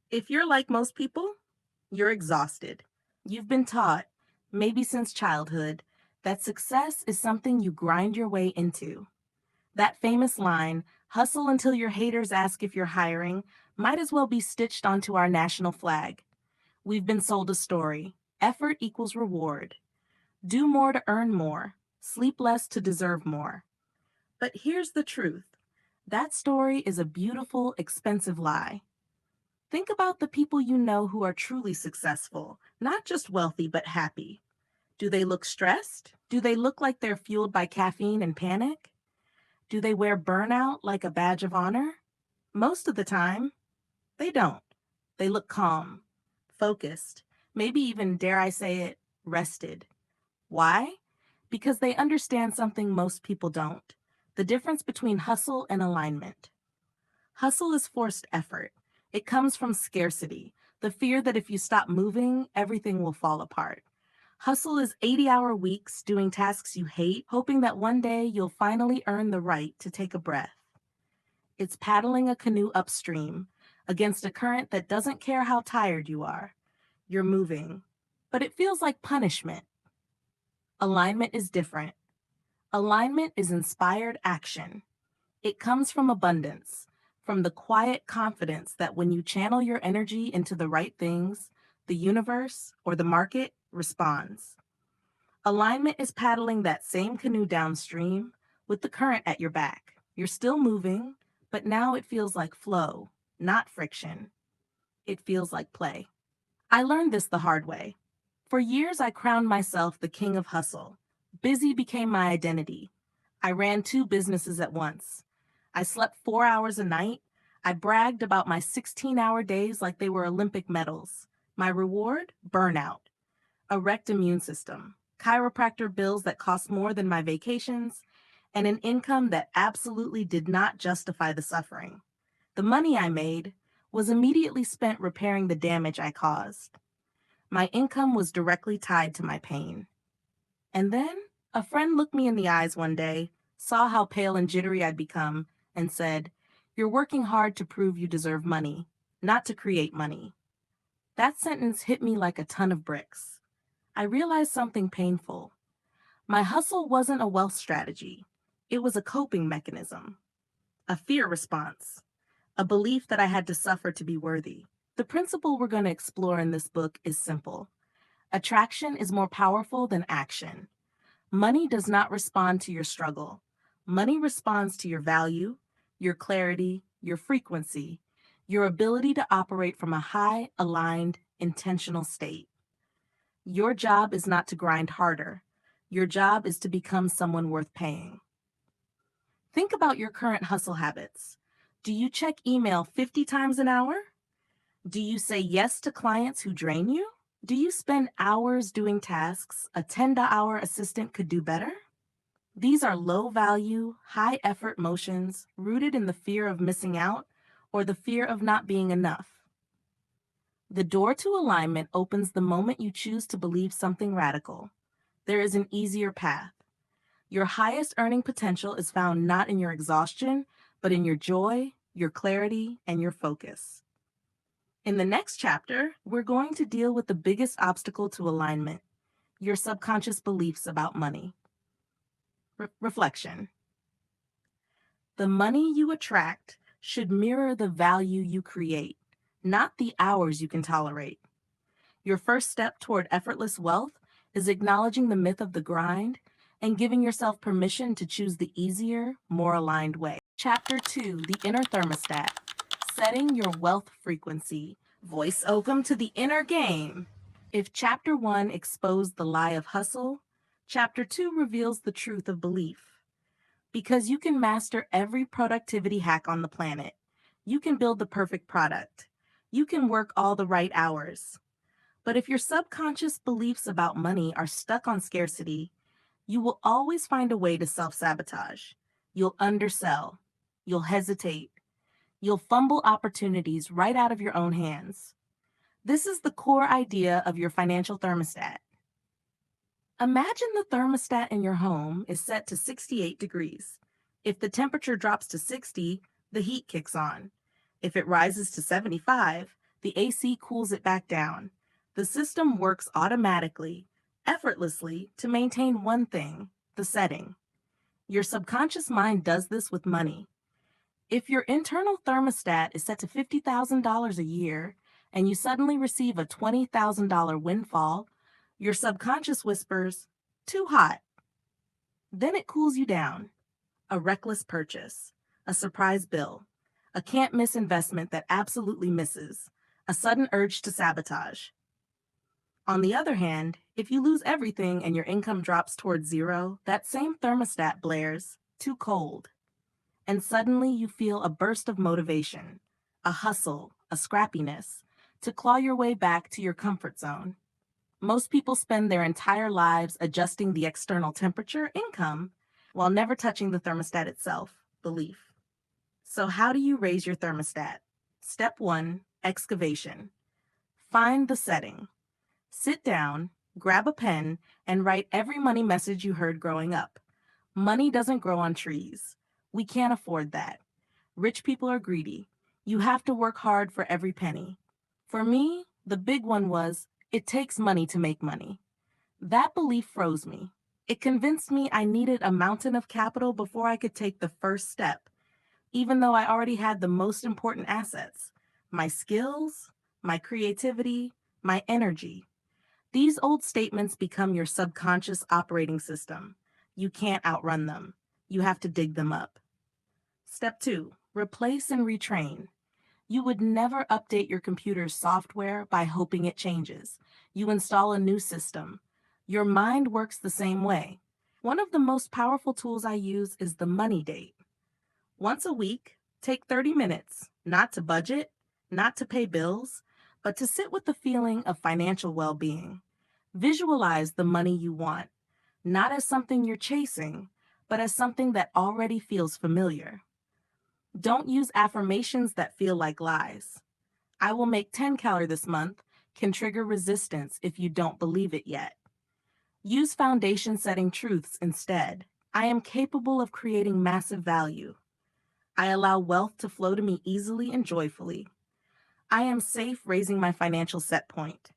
If you're like most people, you're exhausted. You've been taught, maybe since childhood, that success is something you grind your way into. That famous line, hustle until your haters ask if you're hiring, might as well be stitched onto our national flag. We've been sold a story. Effort equals reward. Do more to earn more. Sleep less to deserve more. But here's the truth. That story is a beautiful, expensive lie. Think about the people you know who are truly successful, not just wealthy but happy. Do they look stressed? Do they look like they're fueled by caffeine and panic? Do they wear burnout like a badge of honor? Most of the time, they don't. They look calm, focused, maybe even, dare I say it, rested. Why? Because they understand something most people don't: the difference between hustle and alignment. Hustle is forced effort. It comes from scarcity, the fear that if you stop moving, everything will fall apart. Hustle is 80-hour weeks doing tasks you hate, hoping that one day you'll finally earn the right to take a breath. It's paddling a canoe upstream against a current that doesn't care how tired you are. You're moving, but it feels like punishment. Alignment is different. Alignment is inspired action. It comes from abundance, from the quiet confidence that when you channel your energy into the right things, the universe or the market responds. Alignment is paddling that same canoe downstream with the current at your back. You're still moving, but now it feels like flow, not friction. It feels like play. I learned this the hard way. For years, I crowned myself the king of hustle. Busy became my identity. I ran two businesses at once. I slept 4 hours a night. I bragged about my 16-hour days like they were Olympic medals. My reward? Burnout. A wrecked immune system, chiropractor bills that cost more than my vacations, and an income that absolutely did not justify the suffering. The money I made was immediately spent repairing the damage I caused. My income was directly tied to my pain. And then a friend looked me in the eyes one day, saw how pale and jittery I'd become, and said, "You're working hard to prove you deserve money, not to create money." That sentence hit me like a ton of bricks. I realized something painful. My hustle wasn't a wealth strategy. It was a coping mechanism, a fear response, a belief that I had to suffer to be worthy. The principle we're going to explore in this book is simple. Attraction is more powerful than action. Money does not respond to your struggle. Money responds to your value, your clarity, your frequency, your ability to operate from a high, aligned, intentional state. Your job is not to grind harder. Your job is to become someone worth paying. Think about your current hustle habits. Do you check email 50 times an hour? Do you say yes to clients who drain you? Do you spend hours doing tasks a $10 assistant could do better? These are low value, high effort motions rooted in the fear of missing out or the fear of not being enough. The door to alignment opens the moment you choose to believe something radical. There is an easier path. Your highest earning potential is found not in your exhaustion, but in your joy, your clarity, and your focus. In the next chapter, we're going to deal with the biggest obstacle to alignment: your subconscious beliefs about money. Reflection. The money you attract should mirror the value you create, not the hours you can tolerate. Your first step toward effortless wealth is acknowledging the myth of the grind and giving yourself permission to choose the easier, more aligned way. Chapter 2, The Inner Thermostat, Setting Your Wealth Frequency. Voice welcome to the inner game. If Chapter 1 exposed the lie of hustle, Chapter 2 reveals the truth of belief. Because you can master every productivity hack on the planet. You can build the perfect product. You can work all the right hours. But if your subconscious beliefs about money are stuck on scarcity, you will always find a way to self-sabotage. You'll undersell. You'll hesitate. You'll fumble opportunities right out of your own hands. This is the core idea of your financial thermostat. Imagine the thermostat in your home is set to 68 degrees. If the temperature drops to 60, the heat kicks on. If it rises to 75, The AC cools it back down. The system works automatically, effortlessly, to maintain one thing, the setting. Your subconscious mind does this with money. If your internal thermostat is set to $50,000 a year and you suddenly receive a $20,000 windfall, your subconscious whispers, too hot. Then it cools you down. A reckless purchase, a surprise bill, a can't miss investment that absolutely misses, a sudden urge to sabotage. On the other hand, if you lose everything and your income drops towards zero, that same thermostat blares, too cold. And suddenly you feel a burst of motivation, a hustle, a scrappiness, to claw your way back to your comfort zone. Most people spend their entire lives adjusting the external temperature, income, while never touching the thermostat itself, belief. So how do you raise your thermostat? Step 1, excavation. Find the setting. Sit down, grab a pen, and write every money message you heard growing up. Money doesn't grow on trees. We can't afford that. Rich people are greedy. You have to work hard for every penny. For me, the big one was, it takes money to make money. That belief froze me. It convinced me I needed a mountain of capital before I could take the first step, even though I already had the most important assets: my skills, my creativity, my energy. These old statements become your subconscious operating system. You can't outrun them. You have to dig them up. Step 2, replace and retrain. You would never update your computer's software by hoping it changes. You install a new system. Your mind works the same way. One of the most powerful tools I use is the money date. Once a week, take 30 minutes, not to budget, not to pay bills, but to sit with the feeling of financial well-being. Visualize the money you want, not as something you're chasing, but as something that already feels familiar. Don't use affirmations that feel like lies. I will make 10 calories this month can trigger resistance if you don't believe it yet. Use foundation setting truths instead. I am capable of creating massive value. I allow wealth to flow to me easily and joyfully. I am safe raising my financial set point.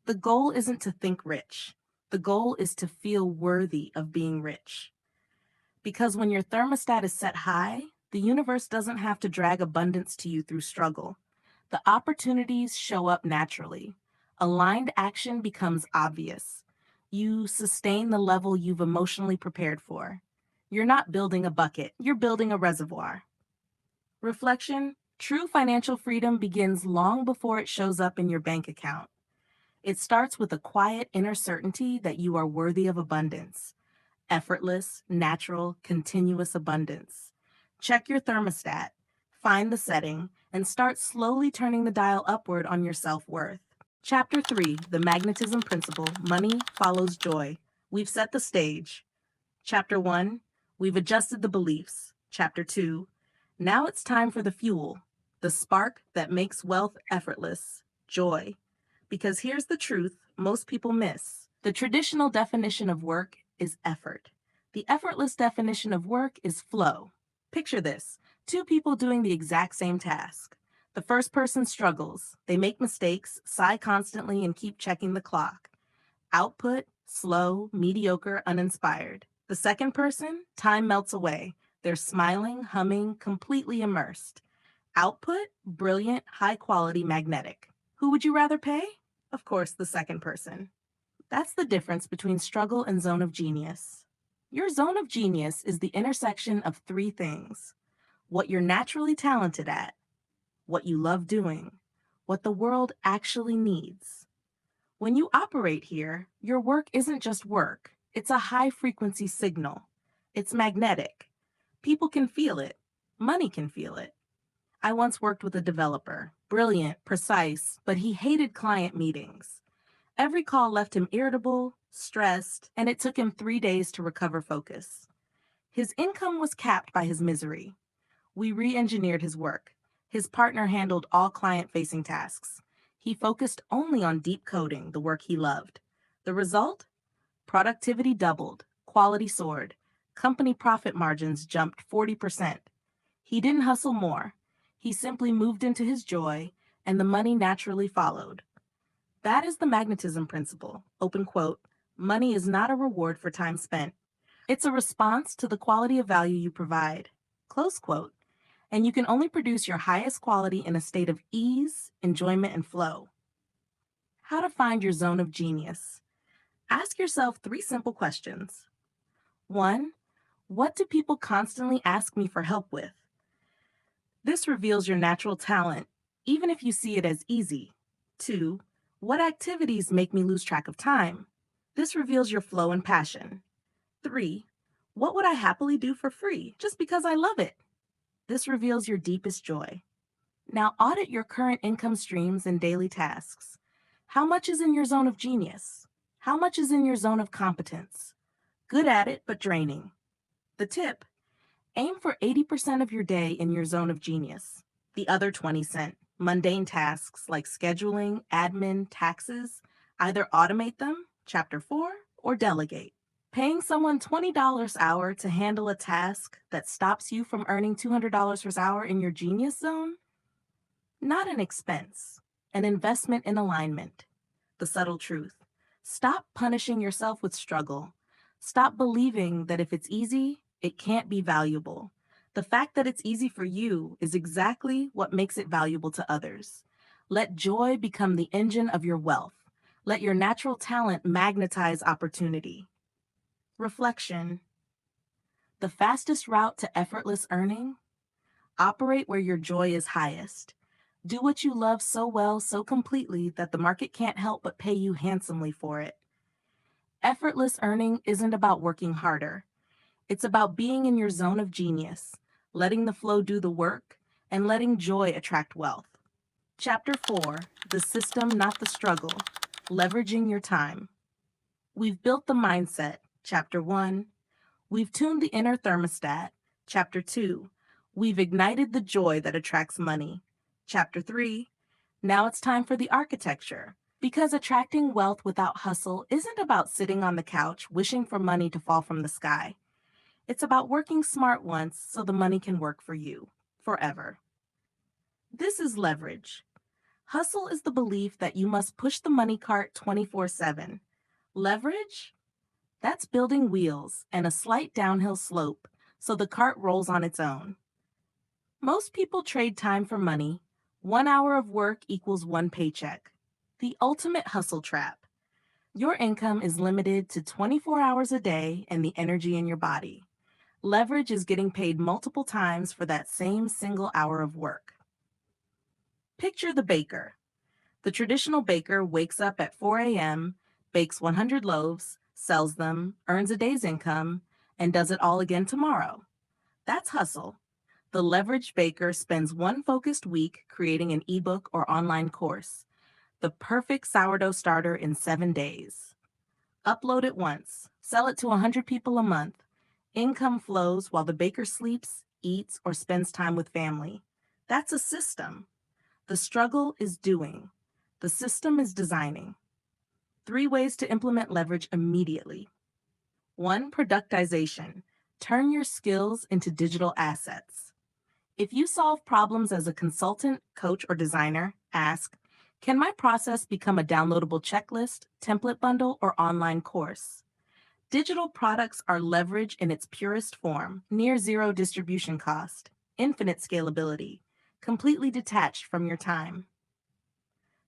The goal isn't to think rich. The goal is to feel worthy of being rich. Because when your thermostat is set high, the universe doesn't have to drag abundance to you through struggle. The opportunities show up naturally. Aligned action becomes obvious. You sustain the level you've emotionally prepared for. You're not building a bucket, you're building a reservoir. Reflection: true financial freedom begins long before it shows up in your bank account. It starts with a quiet inner certainty that you are worthy of abundance. Effortless, natural, continuous abundance. Check your thermostat, find the setting, and start slowly turning the dial upward on your self-worth. Chapter 3, The Magnetism Principle, Money Follows Joy. We've set the stage. Chapter 1, we've adjusted the beliefs. Chapter 2, now it's time for the fuel, the spark that makes wealth effortless, joy. Because here's the truth most people miss. The traditional definition of work is effort. The effortless definition of work is flow. Picture this: two people doing the exact same task. The first person struggles. They make mistakes, sigh constantly, and keep checking the clock. Output: slow, mediocre, uninspired. The second person, time melts away. They're smiling, humming, completely immersed. Output: brilliant, high quality, magnetic. Who would you rather pay? Of course, the second person. That's the difference between struggle and zone of genius. Your zone of genius is the intersection of three things: what you're naturally talented at, what you love doing, what the world actually needs. When you operate here, your work isn't just work. It's a high-frequency signal. It's magnetic. People can feel it. Money can feel it. I once worked with a developer, brilliant, precise, but he hated client meetings. Every call left him irritable, stressed, and it took him 3 days to recover focus. His income was capped by his misery. We re-engineered his work. His partner handled all client-facing tasks. He focused only on deep coding, the work he loved. The result? Productivity doubled, quality soared, company profit margins jumped 40%. He didn't hustle more. He simply moved into his joy, and the money naturally followed. That is the magnetism principle. Open quote. Money is not a reward for time spent. It's a response to the quality of value you provide. Close quote. And you can only produce your highest quality in a state of ease, enjoyment, and flow. How to find your zone of genius. Ask yourself 3 simple questions. 1. What do people constantly ask me for help with? This reveals your natural talent, even if you see it as easy. 2. What activities make me lose track of time? This reveals your flow and passion. 3. What would I happily do for free just because I love it? This reveals your deepest joy. Now audit your current income streams and daily tasks. How much is in your zone of genius? How much is in your zone of competence? Good at it, but draining. The tip: aim for 80% of your day in your zone of genius. The other 20% mundane tasks like scheduling, admin, taxes, either automate them, chapter 4, or delegate. Paying someone $20 an hour to handle a task that stops you from earning $200 per hour in your genius zone? Not an expense, an investment in alignment. The subtle truth: stop punishing yourself with struggle. Stop believing that if it's easy, it can't be valuable. The fact that it's easy for you is exactly what makes it valuable to others. Let joy become the engine of your wealth. Let your natural talent magnetize opportunity. Reflection. The fastest route to effortless earning? Operate where your joy is highest. Do what you love so well, so completely that the market can't help but pay you handsomely for it. Effortless earning isn't about working harder. It's about being in your zone of genius, letting the flow do the work, and letting joy attract wealth. Chapter 4, The System, Not the Struggle, Leveraging Your Time. We've built the mindset. Chapter 1. We've tuned the inner thermostat. Chapter 2. We've ignited the joy that attracts money. Chapter 3. Now it's time for the architecture. Because attracting wealth without hustle isn't about sitting on the couch wishing for money to fall from the sky. It's about working smart once so the money can work for you forever. This is leverage. Hustle is the belief that you must push the money cart 24/7. Leverage? That's building wheels and a slight downhill slope so the cart rolls on its own. Most people trade time for money. 1 hour of work equals 1 paycheck. The ultimate hustle trap. Your income is limited to 24 hours a day and the energy in your body. Leverage is getting paid multiple times for that same single hour of work. Picture the baker. The traditional baker wakes up at 4 a.m., bakes 100 loaves, sells them, earns a day's income, and does it all again tomorrow. That's hustle. The leveraged baker spends one focused week creating an ebook or online course, the perfect sourdough starter in 7 days. Upload it once, sell it to 100 people a month. Income flows while the baker sleeps, eats, or spends time with family. That's a system. The struggle is doing. The system is designing. 3 ways to implement leverage immediately. 1. Productization. Turn your skills into digital assets. If you solve problems as a consultant, coach, or designer, ask, can my process become a downloadable checklist, template bundle, or online course? Digital products are leverage in its purest form, near zero distribution cost, infinite scalability, completely detached from your time.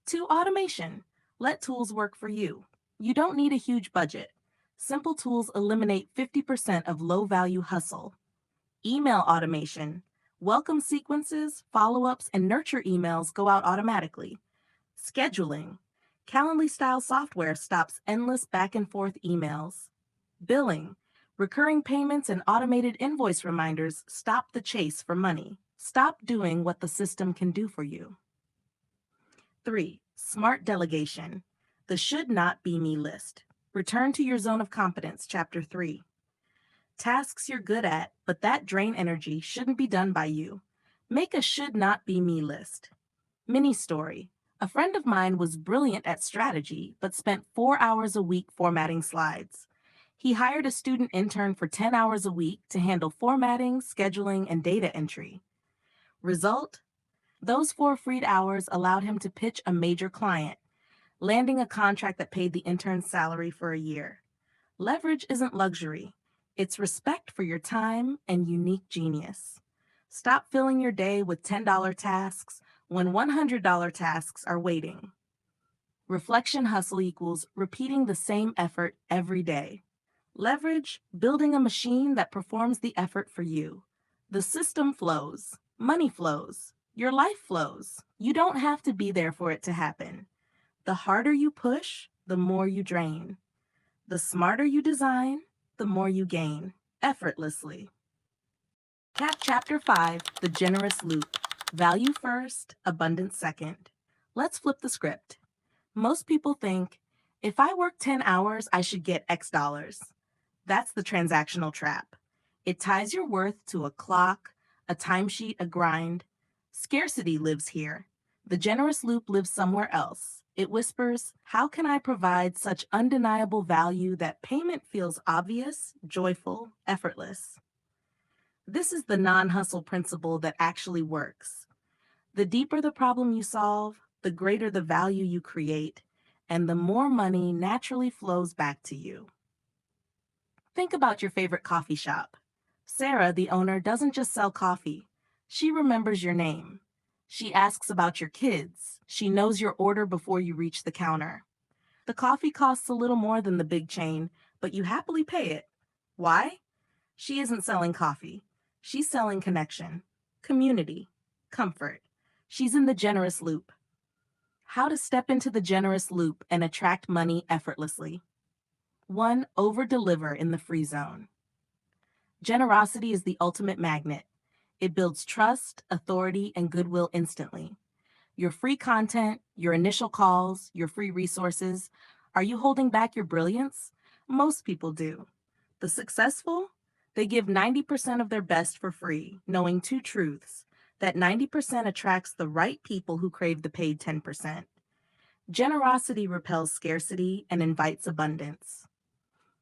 2. Automation. Let tools work for you. You don't need a huge budget. Simple tools eliminate 50% of low-value hustle. Email automation. Welcome sequences, follow-ups, and nurture emails go out automatically. Scheduling. Calendly-style software stops endless back-and-forth emails. Billing. Recurring payments and automated invoice reminders stop the chase for money. Stop doing what the system can do for you. 3. Smart delegation. The should not be me list. Return to your zone of competence, Chapter 3. Tasks you're good at, but that drain energy shouldn't be done by you. Make a should not be me list. Mini story. A friend of mine was brilliant at strategy, but spent 4 hours a week formatting slides. He hired a student intern for 10 hours a week to handle formatting, scheduling, and data entry. Result? Those 4 freed hours allowed him to pitch a major client, landing a contract that paid the intern's salary for a year. Leverage isn't luxury, it's respect for your time and unique genius. Stop filling your day with $10 tasks when $100 tasks are waiting. Reflection hustle equals repeating the same effort every day. Leverage, building a machine that performs the effort for you. The system flows, money flows, your life flows. You don't have to be there for it to happen. The harder you push, the more you drain. The smarter you design, the more you gain, effortlessly. Chapter 5, The Generous Loop. Value first, abundance second. Let's flip the script. Most people think, if I work 10 hours, I should get X dollars. That's the transactional trap. It ties your worth to a clock, a timesheet, a grind. Scarcity lives here. The generous loop lives somewhere else. It whispers, how can I provide such undeniable value that payment feels obvious, joyful, effortless? This is the non-hustle principle that actually works. The deeper the problem you solve, the greater the value you create, and the more money naturally flows back to you. Think about your favorite coffee shop. Sarah, the owner, doesn't just sell coffee. She remembers your name. She asks about your kids. She knows your order before you reach the counter. The coffee costs a little more than the big chain, but you happily pay it. Why? She isn't selling coffee. She's selling connection, community, comfort. She's in the generous loop. How to step into the generous loop and attract money effortlessly. 1. Over-deliver in the free zone. Generosity is the ultimate magnet. It builds trust, authority, and goodwill instantly. Your free content, your initial calls, your free resources. Are you holding back your brilliance? Most people do. The successful? They give 90% of their best for free, knowing 2 truths. That 90% attracts the right people who crave the paid 10%. Generosity repels scarcity and invites abundance.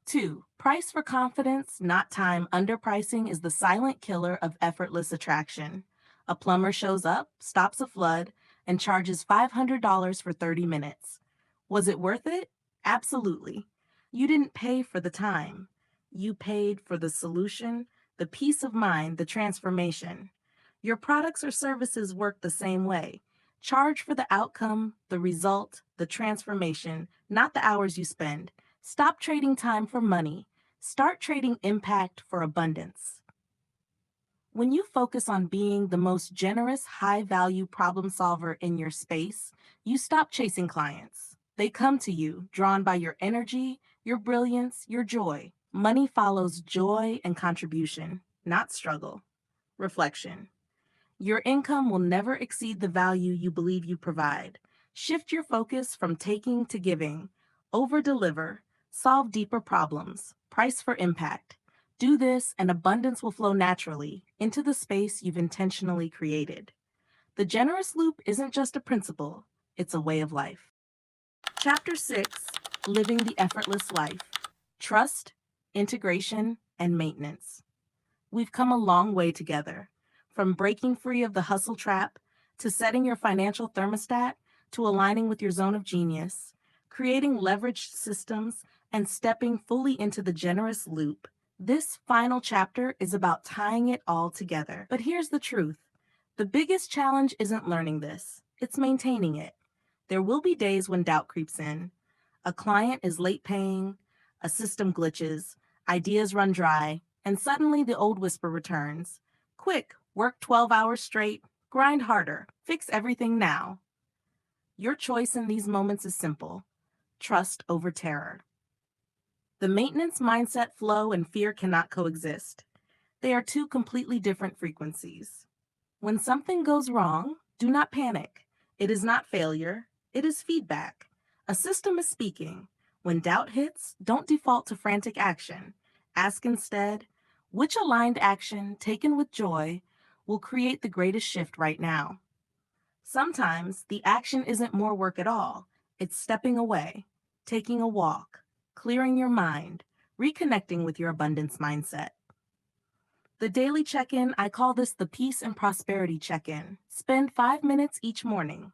2. Price for confidence, not time. Underpricing is the silent killer of effortless attraction. A plumber shows up, stops a flood, and charges $500 for 30 minutes. Was it worth it? Absolutely. You didn't pay for the time. You paid for the solution, the peace of mind, the transformation. Your products or services work the same way. Charge for the outcome, the result, the transformation, not the hours you spend. Stop trading time for money. Start trading impact for abundance. When you focus on being the most generous, high-value problem solver in your space, you stop chasing clients. They come to you, drawn by your energy, your brilliance, your joy. Money follows joy and contribution, not struggle. Reflection. Your income will never exceed the value you believe you provide. Shift your focus from taking to giving. Over-deliver. Solve deeper problems. Price for impact. Do this and abundance will flow naturally into the space you've intentionally created. The generous loop isn't just a principle, it's a way of life. Chapter 6, Living the Effortless Life. Trust, Integration, and Maintenance. We've come a long way together, from breaking free of the hustle trap, to setting your financial thermostat, to aligning with your zone of genius, creating leveraged systems, and stepping fully into the generous loop. This final chapter is about tying it all together. But here's the truth. The biggest challenge isn't learning this, it's maintaining it. There will be days when doubt creeps in. A client is late paying, a system glitches, ideas run dry, and suddenly the old whisper returns. Quick, work 12 hours straight, grind harder, fix everything now. Your choice in these moments is simple. Trust over terror. The maintenance mindset flow and fear cannot coexist. They are 2 completely different frequencies. When something goes wrong, do not panic. It is not failure, it is feedback. A system is speaking. When doubt hits, don't default to frantic action. Ask instead, which aligned action, taken with joy, will create the greatest shift right now? Sometimes the action isn't more work at all. It's stepping away, taking a walk, clearing your mind, reconnecting with your abundance mindset. The daily check-in, I call this the peace and prosperity check-in. Spend 5 minutes each morning.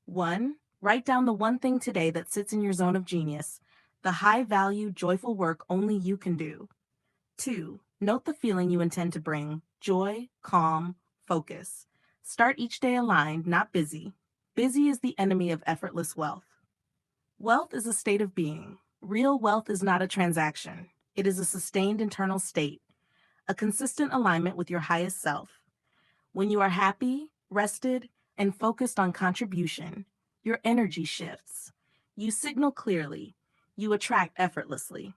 1. Write down the one thing today that sits in your zone of genius, the high-value, joyful work only you can do. 2. Note the feeling you intend to bring, joy, calm, focus. Start each day aligned, not busy. Busy is the enemy of effortless wealth. Wealth is a state of being. Real wealth is not a transaction. It is a sustained internal state, a consistent alignment with your highest self. When you are happy, rested, and focused on contribution, your energy shifts. You signal clearly. You attract effortlessly.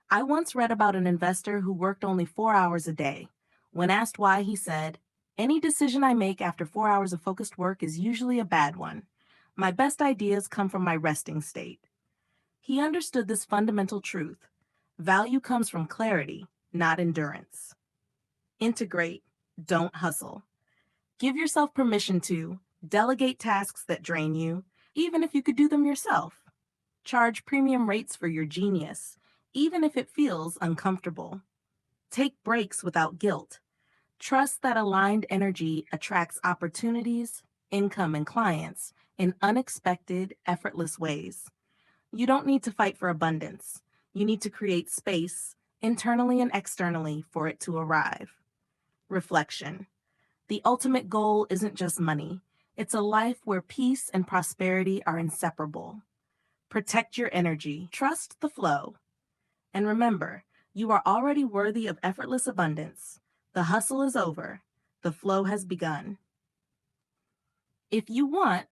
I once read about an investor who worked only 4 hours a day. When asked why, he said, "Any decision I make after 4 hours of focused work is usually a bad one. My best ideas come from my resting state." He understood this fundamental truth. Value comes from clarity, not endurance. Integrate, don't hustle. Give yourself permission to delegate tasks that drain you, even if you could do them yourself. Charge premium rates for your genius, even if it feels uncomfortable. Take breaks without guilt. Trust that aligned energy attracts opportunities, income, and clients in unexpected, effortless ways. You don't need to fight for abundance. You need to create space, internally and externally, for it to arrive. Reflection. The ultimate goal isn't just money. It's a life where peace and prosperity are inseparable. Protect your energy. Trust the flow. And remember, you are already worthy of effortless abundance. The hustle is over. The flow has begun. If you want,